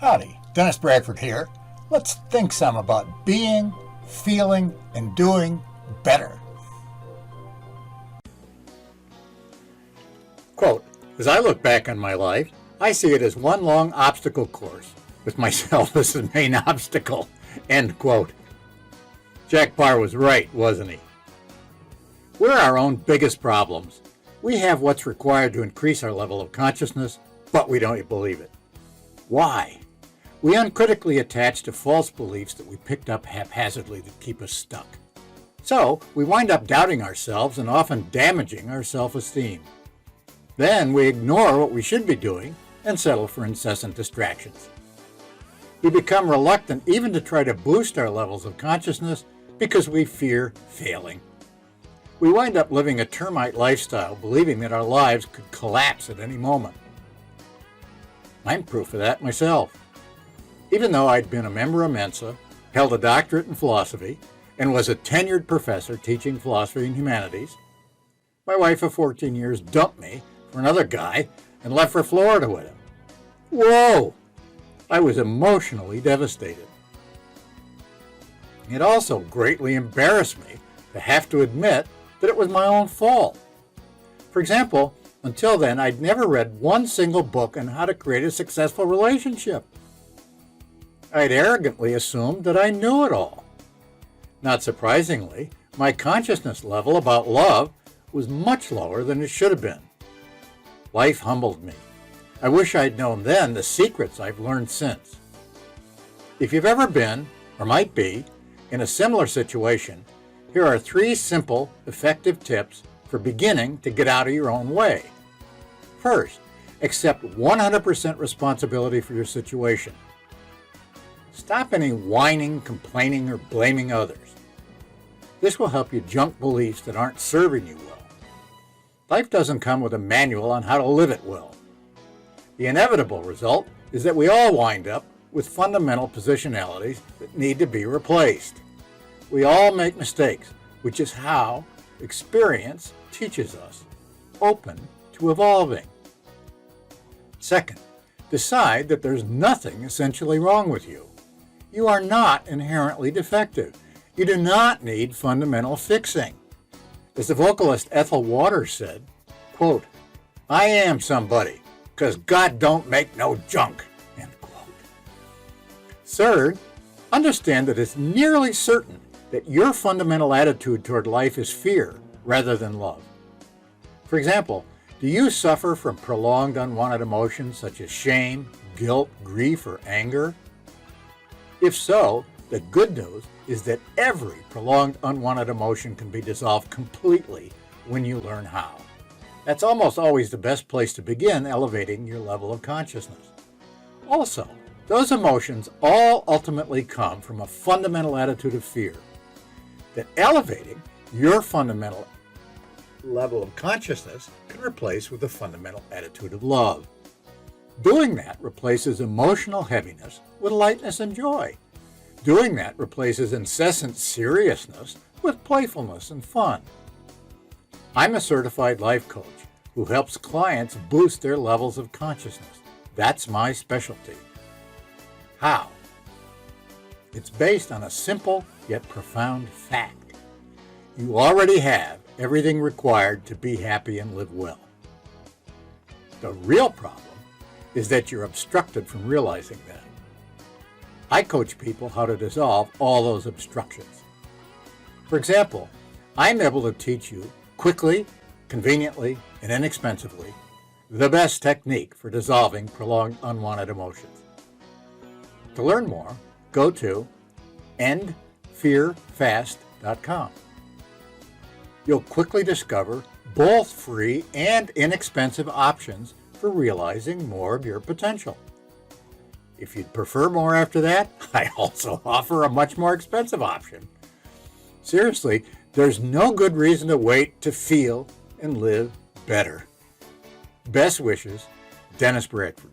Howdy, Dennis Bradford here. Let's think some about being, feeling, and doing better. Quote, as I look back on my life, I see it as one long obstacle course, with myself as the main obstacle. End quote. Jack Parr was right, wasn't he? We're our own biggest problems. We have what's required to increase our level of consciousness, but we don't believe it. Why? We uncritically attach to false beliefs that we picked up haphazardly that keep us stuck. So, we wind up doubting ourselves and often damaging our self-esteem. Then we ignore what we should be doing and settle for incessant distractions. We become reluctant even to try to boost our levels of consciousness because we fear failing. We wind up living a termite lifestyle, believing that our lives could collapse at any moment. I'm proof of that myself. Even though I'd been a member of MENSA, held a doctorate in philosophy, and was a tenured professor teaching philosophy and humanities, my wife of 14 years dumped me for another guy and left for Florida with him. Whoa! I was emotionally devastated. It also greatly embarrassed me to have to admit that it was my own fault. For example, until then, I'd never read one single book on how to create a successful relationship. I'd arrogantly assumed that I knew it all. Not surprisingly, my consciousness level about love was much lower than it should have been. Life humbled me. I wish I'd known then the secrets I've learned since. If you've ever been, or might be, in a similar situation, here are 3 simple, effective tips for beginning to get out of your own way. First, accept 100% responsibility for your situation. Stop any whining, complaining, or blaming others. This will help you junk beliefs that aren't serving you well. Life doesn't come with a manual on how to live it well. The inevitable result is that we all wind up with fundamental positionalities that need to be replaced. We all make mistakes, which is how experience teaches us, open to evolving. Second, decide that there's nothing essentially wrong with you. You are not inherently defective. You do not need fundamental fixing. As the vocalist Ethel Waters said, quote, I am somebody, 'cause God don't make no junk, end quote. Third, understand that it's nearly certain that your fundamental attitude toward life is fear rather than love. For example, do you suffer from prolonged unwanted emotions such as shame, guilt, grief, or anger? If so, the good news is that every prolonged unwanted emotion can be dissolved completely when you learn how. That's almost always the best place to begin elevating your level of consciousness. Also, those emotions all ultimately come from a fundamental attitude of fear that elevating your fundamental level of consciousness can replace with a fundamental attitude of love. Doing that replaces emotional heaviness with lightness and joy. Doing that replaces incessant seriousness with playfulness and fun. I'm a certified life coach who helps clients boost their levels of consciousness. That's my specialty. How? It's based on a simple yet profound fact. You already have everything required to be happy and live well. The real problem is that you're obstructed from realizing that. I coach people how to dissolve all those obstructions. For example, I'm able to teach you quickly, conveniently, and inexpensively the best technique for dissolving prolonged unwanted emotions. To learn more, go to endfearfast.com. You'll quickly discover both free and inexpensive options for realizing more of your potential. If you'd prefer more after that, I also offer a much more expensive option. Seriously, there's no good reason to wait to feel and live better. Best wishes, Dennis Bradford.